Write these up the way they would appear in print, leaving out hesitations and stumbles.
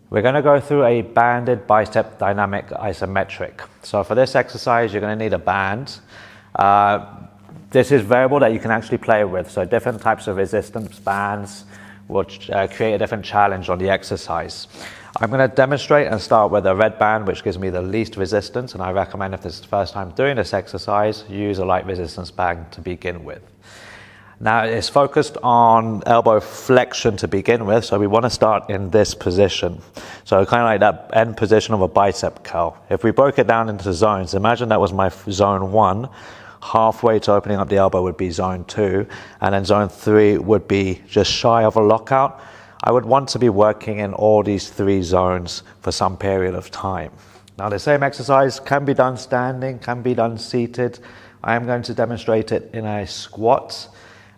We're going to go through a banded bicep dynamic isometric. So for this exercise, you're going to need a band. This is variable that you can actually play with. So different types of resistance bands will create a different challenge on the exercise. I'm going to demonstrate and start with a red band, which gives me the least resistance. And I recommend if this is the first time doing this exercise, use a light resistance band to begin with. Now it's focused on elbow flexion to begin with, so we want to start in this position. So kind of like that end position of a bicep curl. If we broke it down into zones, imagine that was my zone 1, halfway to opening up the elbow would be zone 2, and then zone 3 would be just shy of a lockout. I would want to be working in all these 3 zones for some period of time. Now the same exercise can be done standing, can be done seated. I am going to demonstrate it in a squat,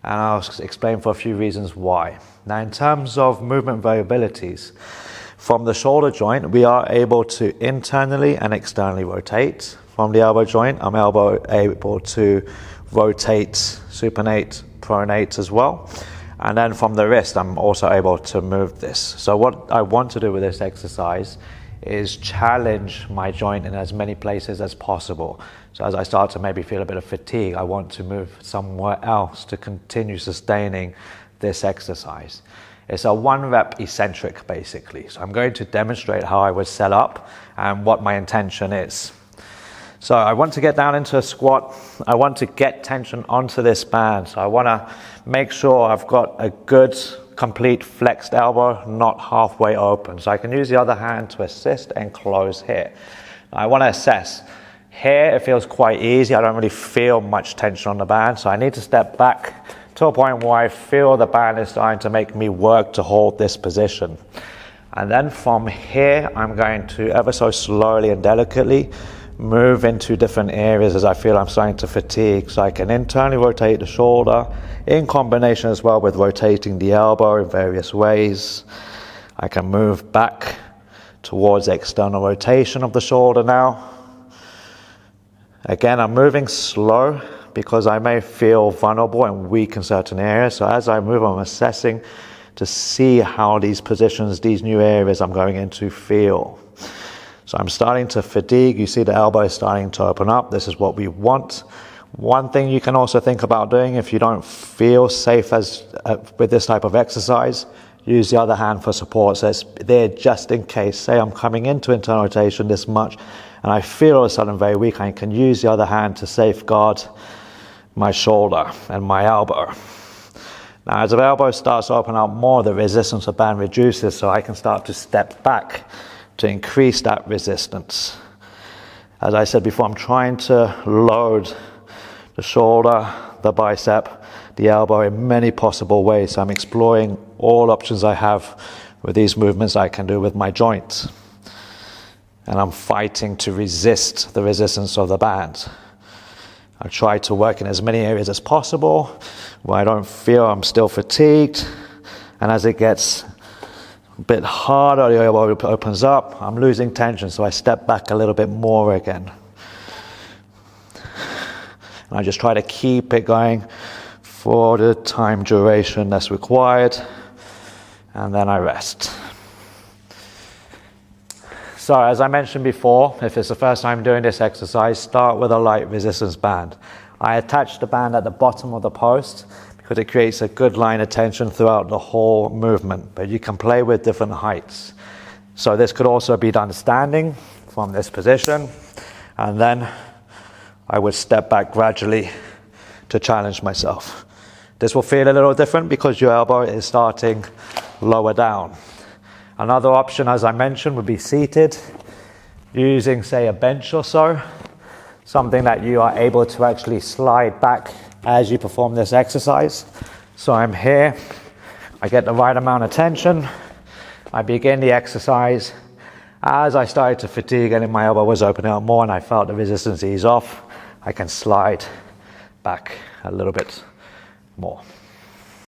and I'll explain for a few reasons why. Now in terms of movement variabilities, from the shoulder joint we are able to internally and externally rotate. From the elbow joint, I'm able to rotate supinate, pronate as well. And then from the wrist, I'm also able to move this. So what I want to do with this exercise is challenge my joint in as many places as possible. So as I start to maybe feel a bit of fatigue, I want to move somewhere else to continue sustaining this exercise. It's a 1 rep eccentric basically. So I'm going to demonstrate how I would set up and what my intention is. So I want to get down into a squat. I want to get tension onto this band. So I want to make sure I've got a good complete flexed elbow, not halfway open. So I can use the other hand to assist and close here. I want to assess. Here it feels quite easy. I don't really feel much tension on the band. So I need to step back to a point where I feel the band is starting to make me work to hold this position. And then from here, I'm going to ever so slowly and delicately move into different areas as I feel I'm starting to fatigue. So I can internally rotate the shoulder in combination as well with rotating the elbow in various ways. I can move back towards the external rotation of the shoulder now. Again, I'm moving slow because I may feel vulnerable and weak in certain areas. So as I move, I'm assessing to see how these positions, these new areas I'm going into feel. So I'm starting to fatigue. You see the elbow is starting to open up. This is what we want. One thing you can also think about doing if you don't feel safe with this type of exercise, use the other hand for support. So it's there just in case. Say I'm coming into internal rotation this much and I feel all of a sudden very weak. I can use the other hand to safeguard my shoulder and my elbow. Now as the elbow starts to open up more, the resistance of the band reduces, so I can start to step back to increase that resistance. As I said before, I'm trying to load the shoulder, the bicep, the elbow in many possible ways. So I'm exploring all options I have with these movements I can do with my joints. And I'm fighting to resist the resistance of the band. I try to work in as many areas as possible where I don't feel I'm still fatigued. And as it gets a bit harder, the elbow opens up, I'm losing tension, so I step back a little bit more again. And I just try to keep it going for the time duration that's required, and then I rest. So as I mentioned before, if it's the first time doing this exercise, start with a light resistance band. I attach the band at the bottom of the post because it creates a good line of tension throughout the whole movement, but you can play with different heights. So this could also be done standing from this position, and then I would step back gradually to challenge myself. This will feel a little different because your elbow is starting lower down. Another option, as I mentioned, would be seated, using say a bench or so, something that you are able to actually slide back as you perform this exercise. So I'm here, I get the right amount of tension, I begin the exercise. As I started to fatigue and my elbow was opening up more and I felt the resistance ease off, I can slide back a little bit more.